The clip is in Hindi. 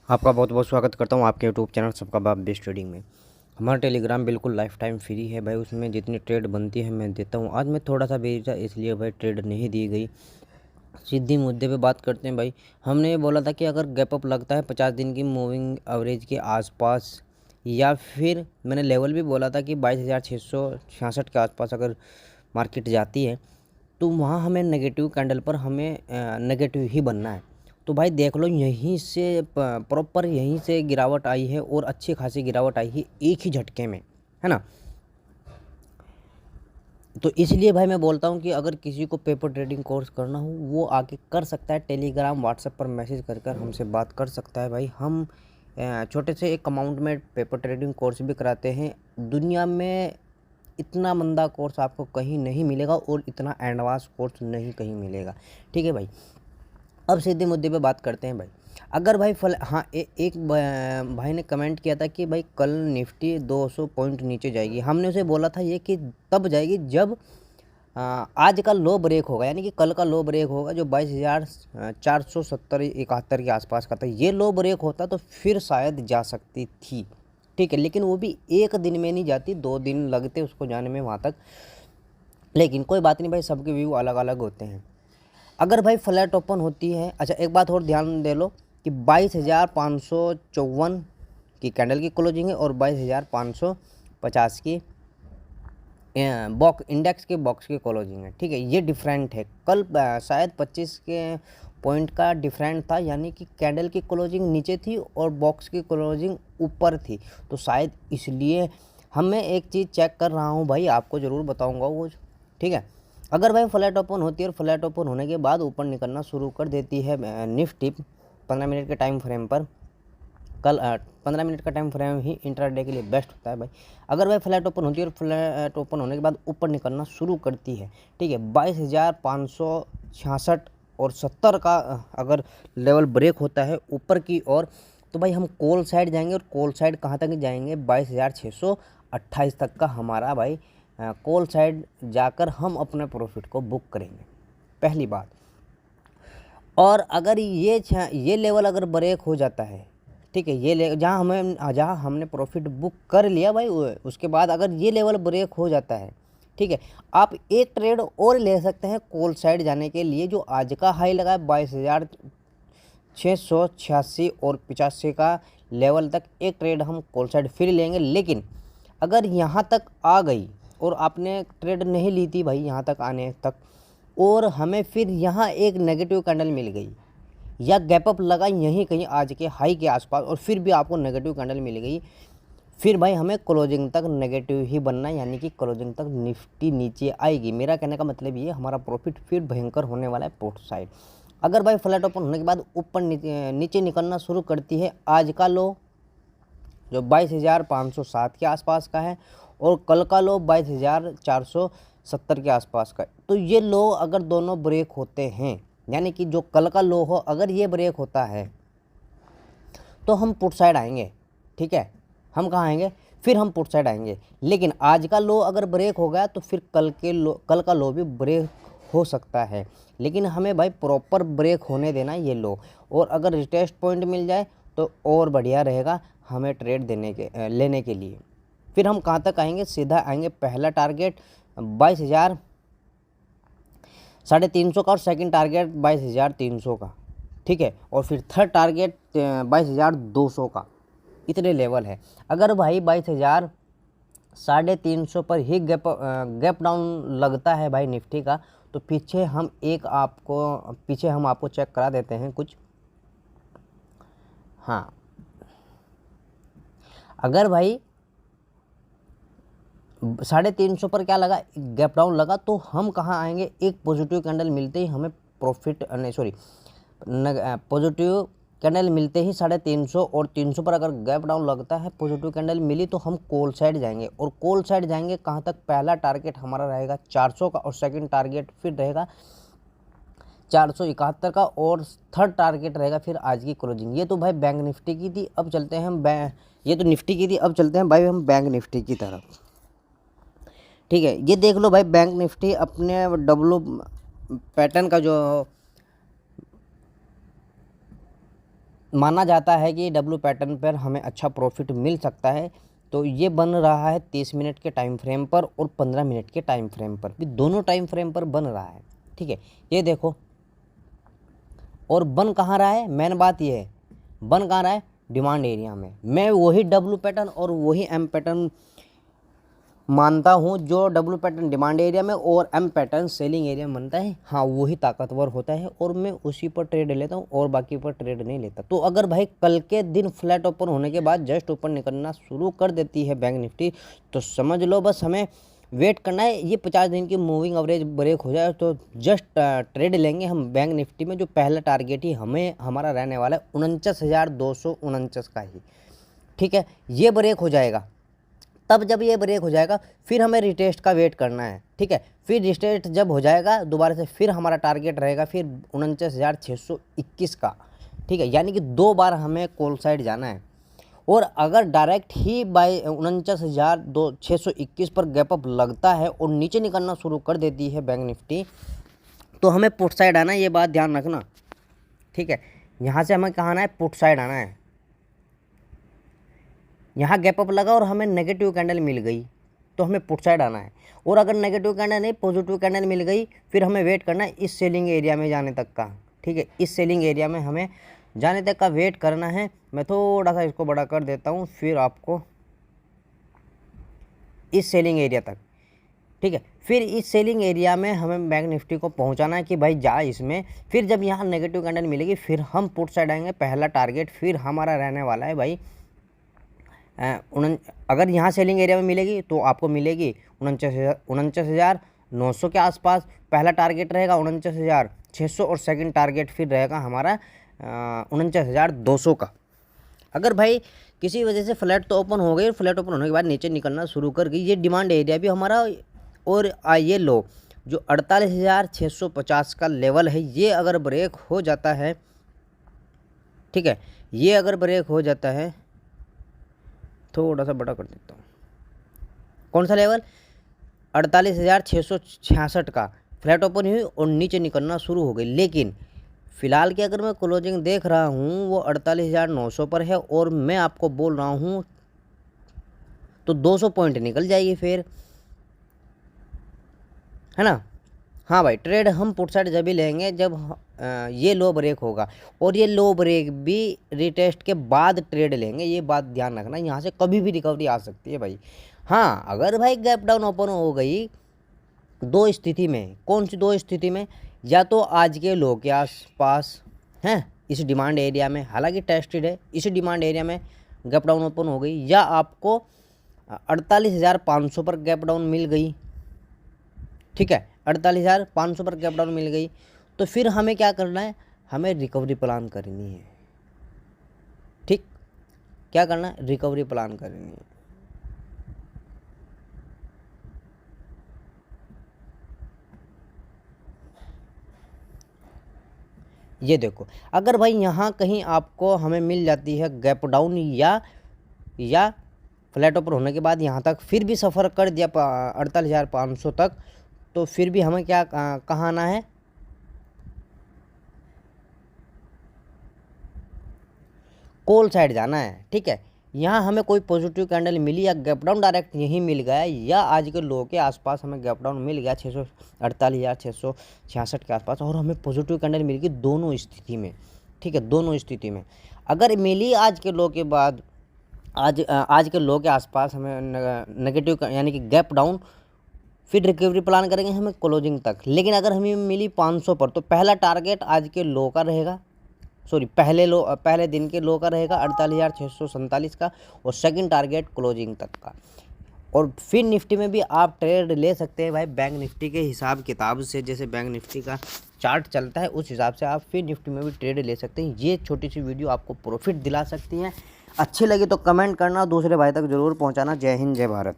आपका बहुत बहुत स्वागत करता हूँ आपके यूट्यूब चैनल सबका बाप बेस्ट ट्रेडिंग में। हमारा टेलीग्राम बिल्कुल लाइफ टाइम फ्री है भाई, उसमें जितनी ट्रेड बनती है मैं देता हूँ। आज मैं थोड़ा सा बिजी था इसलिए भाई ट्रेड नहीं दी गई। सीधी मुद्दे पे बात करते हैं भाई। हमने ये बोला था कि अगर गैप अप लगता है 50 दिन की मूविंग एवरेज के आसपास, या फिर मैंने लेवल भी बोला था कि 22,666 के आसपास अगर मार्केट जाती है तो वहाँ हमें नेगेटिव कैंडल पर हमें नेगेटिव ही बनना है। तो भाई देख लो, यहीं से प्रॉपर यहीं से गिरावट आई है और अच्छी खासी गिरावट आई है एक ही झटके में, है ना। तो इसलिए भाई मैं बोलता हूँ कि अगर किसी को पेपर ट्रेडिंग कोर्स करना हो वो आके कर सकता है। टेलीग्राम व्हाट्सएप पर मैसेज कर कर हमसे बात कर सकता है भाई। हम छोटे से एक अमाउंट में पेपर ट्रेडिंग कोर्स भी कराते हैं। दुनिया में इतना मंदा कोर्स आपको कहीं नहीं मिलेगा और इतना एडवांस कोर्स नहीं कहीं मिलेगा। ठीक है भाई, अब सीधे मुद्दे पे बात करते हैं भाई। अगर भाई एक भाई ने कमेंट किया था कि भाई कल निफ्टी 200 पॉइंट नीचे जाएगी। हमने उसे बोला था ये कि तब जाएगी जब आज का लो ब्रेक होगा, यानी कि कल का लो ब्रेक होगा जो 22,470-71 के आसपास का था। ये लो ब्रेक होता तो फिर शायद जा सकती थी, ठीक है, लेकिन वो भी एक दिन में नहीं जाती, 2 दिन लगते उसको जाने में वहाँ तक। लेकिन कोई बात नहीं भाई, सबके व्यू अलग अलग होते हैं। अगर भाई फ्लैट ओपन होती है, अच्छा एक बात और ध्यान दे लो कि 22,554 की कैंडल की क्लोजिंग है और 22,550 की बॉक्स इंडेक्स के बॉक्स की क्लोजिंग है। ठीक है, ये डिफरेंट है। कल शायद 25 के पॉइंट का डिफरेंट था, यानी कि कैंडल की क्लोजिंग नीचे थी और बॉक्स की क्लोजिंग ऊपर थी। तो शायद इसलिए मैं एक चीज़ चेक कर रहा हूँ भाई, आपको ज़रूर बताऊँगा वो। ठीक है, अगर भाई फ्लैट ओपन होती है और फ्लैट ओपन होने के बाद ऊपर निकलना शुरू कर देती है निफ्टी 15 मिनट के टाइम फ्रेम पर, कल 15 मिनट का टाइम फ्रेम ही इंट्राडे के लिए बेस्ट होता है भाई। अगर भाई फ्लैट ओपन होती है और फ्लैट ओपन होने के बाद ऊपर निकलना शुरू करती है, ठीक है, 22,566 और 70 का अगर लेवल ब्रेक होता है ऊपर की ओर, तो भाई हम कॉल साइड जाएंगे। और कॉल साइड कहाँ तक जाएंगे? 22,628 तक का हमारा भाई कॉल साइड जाकर हम अपने प्रॉफिट को बुक करेंगे, पहली बात। और अगर ये लेवल अगर ब्रेक हो जाता है, ठीक है, ये जहाँ हमने प्रॉफिट बुक कर लिया भाई, उसके बाद अगर ये लेवल ब्रेक हो जाता है, ठीक है, आप एक ट्रेड और ले सकते हैं कॉल साइड जाने के लिए। जो आज का हाई लगा है 22,686 और 85 का लेवल तक एक ट्रेड हम कॉल साइड फिर लेंगे। लेकिन अगर यहाँ तक आ गई और आपने ट्रेड नहीं ली थी भाई यहाँ तक आने तक, और हमें फिर यहाँ एक नेगेटिव कैंडल मिल गई या गैप अप लगा यहीं कहीं आज के हाई के आसपास और फिर भी आपको नेगेटिव कैंडल मिल गई, फिर भाई हमें क्लोजिंग तक नेगेटिव ही बनना है, यानी कि क्लोजिंग तक निफ्टी नीचे आएगी। मेरा कहने का मतलब ये, हमारा प्रॉफिट फिर भयंकर होने वाला है पोर्ट साइड। अगर भाई फ्लैट ओपन होने के बाद ऊपर नीचे निकलना शुरू करती है, आज का लो जो 22,507 के आसपास का है और कल का लो 22,470 के आसपास का है, तो ये लो अगर दोनों ब्रेक होते हैं, यानी कि जो कल का लो हो अगर ये ब्रेक होता है तो हम पुट साइड आएंगे। ठीक है, हम कहाँ आएंगे? फिर हम पुट साइड आएंगे। लेकिन आज का लो अगर ब्रेक हो गया तो फिर कल का लो भी ब्रेक हो सकता है, लेकिन हमें भाई प्रॉपर ब्रेक होने देना ये लो। और अगर रिटेस्ट पॉइंट मिल जाए तो और बढ़िया रहेगा हमें ट्रेड लेने के लिए। फिर हम कहाँ तक आएंगे? सीधा आएंगे, पहला टारगेट 22,350 का और सेकंड टारगेट 22,300 का, ठीक है, और फिर थर्ड टारगेट 22,200 का। इतने लेवल है। अगर भाई 22,350 पर ही गैप डाउन लगता है भाई निफ्टी का, तो पीछे हम आपको चेक करा देते हैं कुछ। हाँ, अगर भाई 350 पर क्या लगा, गैप डाउन लगा, तो हम कहाँ आएंगे? एक पॉजिटिव कैंडल मिलते ही हमें पॉजिटिव कैंडल मिलते ही 350 और 300 पर अगर गैप डाउन लगता है, पॉजिटिव कैंडल मिली, तो हम कॉल साइड जाएंगे। और कॉल साइड जाएंगे कहाँ तक? पहला टारगेट हमारा रहेगा 400 का और सेकंड टारगेट फिर रहेगा 471 का और थर्ड टारगेट रहेगा फिर आज की क्लोजिंग। ये तो भाई बैंक निफ्टी की थी। अब चलते हैं ये तो निफ्टी की थी, अब चलते हैं भाई हम बैंक निफ्टी की तरफ। ठीक है, ये देख लो भाई, बैंक निफ्टी अपने डब्लू पैटर्न का जो माना जाता है कि डब्ल्यू पैटर्न पर हमें अच्छा प्रॉफिट मिल सकता है। तो ये बन रहा है 30 मिनट के टाइम फ्रेम पर और 15 मिनट के टाइम फ्रेम पर भी, दोनों टाइम फ्रेम पर बन रहा है। ठीक है, ये देखो, और बन कहाँ रहा है, मेन बात ये है, बन कहाँ रहा है, डिमांड एरिया में। मैं वही डब्ल्यू पैटर्न और वही एम पैटर्न मानता हूँ जो डब्ल्यू पैटर्न डिमांड एरिया में और एम पैटर्न सेलिंग एरिया में बनता है, हाँ वही ताकतवर होता है और मैं उसी पर ट्रेड लेता हूँ और बाकी पर ट्रेड नहीं लेता। तो अगर भाई कल के दिन फ्लैट ओपन होने के बाद जस्ट ऊपर निकलना शुरू कर देती है बैंक निफ्टी, तो समझ लो बस हमें वेट करना है, ये 50 दिन की मूविंग एवरेज ब्रेक हो जाए तो जस्ट ट्रेड लेंगे हम बैंक निफ्टी में। जो पहला टारगेट ही हमारा रहने वाला है 49,249 का ही। ठीक है, ये ब्रेक हो जाएगा, तब जब ये ब्रेक हो जाएगा फिर हमें रिटेस्ट का वेट करना है। ठीक है, फिर रिटेस्ट जब हो जाएगा दोबारा से फिर हमारा टारगेट रहेगा फिर 49,621 का। ठीक है, यानी कि 2 बार हमें कॉल साइड जाना है। और अगर डायरेक्ट ही बाय 49,621 पर गैप अप लगता है और नीचे निकलना शुरू कर देती है बैंक निफ्टी, तो हमें पुट साइड आना है, ये बात ध्यान रखना। ठीक है, यहाँ से हमें कहाँ आना है, पुट साइड आना है। यहाँ गैप अप लगा और हमें नेगेटिव कैंडल मिल गई तो हमें पुट साइड आना है। और अगर नेगेटिव कैंडल नहीं पॉजिटिव कैंडल मिल गई फिर हमें वेट करना है इस सेलिंग एरिया में जाने तक का। ठीक है, इस सेलिंग एरिया में हमें जाने तक का वेट करना है। मैं थोड़ा सा इसको बड़ा कर देता हूँ, फिर आपको इस सेलिंग एरिया तक। ठीक है, फिर इस सेलिंग एरिया में हमें बैंक निफ्टी को पहुंचाना है कि भाई जा इसमें। फिर जब यहाँ नेगेटिव कैंडल मिलेगी फिर हम पुट साइड आएंगे। पहला टारगेट फिर हमारा रहने वाला है भाई अगर यहाँ सेलिंग एरिया में मिलेगी तो आपको मिलेगी 49,900 के आसपास। पहला टारगेट रहेगा 49,600 और सेकंड टारगेट फिर रहेगा हमारा 49,200 का। अगर भाई किसी वजह से फ्लैट तो ओपन हो गई, फ्लैट ओपन होने के बाद नीचे निकलना शुरू कर गई, ये डिमांड एरिया भी हमारा और ये लो जो 48,650 का लेवल है, ये अगर ब्रेक हो जाता है, ठीक है, ये अगर ब्रेक हो जाता है, थोड़ा सा बड़ा कर देता हूँ, कौन सा लेवल, 48,666 का फ्लैट ओपन हुई और नीचे निकलना शुरू हो गई। लेकिन फ़िलहाल की अगर मैं क्लोजिंग देख रहा हूँ वो 48,900 पर है और मैं आपको बोल रहा हूँ तो 200 पॉइंट निकल जाएगी फिर, है ना। हाँ भाई, ट्रेड हम पुट साइड जब भी लेंगे जब ये लो ब्रेक होगा, और ये लो ब्रेक भी रिटेस्ट के बाद ट्रेड लेंगे, ये बात ध्यान रखना। यहाँ से कभी भी रिकवरी आ सकती है भाई। हाँ, अगर भाई गैप डाउन ओपन हो गई दो स्थिति में, कौन सी दो स्थिति में, या तो आज के लो के आसपास हैं इस डिमांड एरिया में, हालांकि टेस्टेड है, इस डिमांड एरिया में गैप डाउन ओपन हो गई, या आपको 48,500 पर गैप डाउन मिल गई। ठीक है, 48,500 पर गैप डाउन मिल गई तो फिर हमें क्या करना है, हमें रिकवरी प्लान करनी है। ठीक, क्या करना है, रिकवरी प्लान करनी है। ये देखो, अगर भाई यहाँ कहीं आपको हमें मिल जाती है गैप डाउन या फ्लैट ओपन होने के बाद यहाँ तक फिर भी सफ़र कर दिया 48,500 तक, तो फिर भी हमें क्या कहाँ आना है, कॉल साइड जाना है। ठीक है, यहाँ हमें कोई पॉजिटिव कैंडल मिली या गैप डाउन डायरेक्ट यहीं मिल गया, या आज के लो के आसपास हमें गैप डाउन मिल गया 48,666 के आसपास, और हमें पॉजिटिव कैंडल मिल गई दोनों स्थिति में। ठीक है, दोनों स्थिति में अगर मिली आज के लो के बाद, आज के लो के आसपास हमें नेगेटिव यानी कि गैप डाउन, फिर रिकवरी प्लान करेंगे हमें क्लोजिंग तक। लेकिन अगर हमें मिली 500 पर तो पहला टारगेट आज के लो का रहेगा, सॉरी पहले दिन के लो का रहेगा 48,647 का, और सेकंड टारगेट क्लोजिंग तक का। और फिर निफ्टी में भी आप ट्रेड ले सकते हैं भाई बैंक निफ्टी के हिसाब किताब से, जैसे बैंक निफ्टी का चार्ट चलता है उस हिसाब से आप फिर निफ्टी में भी ट्रेड ले सकते हैं। ये छोटी सी वीडियो आपको प्रॉफिट दिला सकती है। अच्छी लगी तो कमेंट करना, दूसरे भाई तक ज़रूर पहुँचाना। जय हिंद, जय भारत।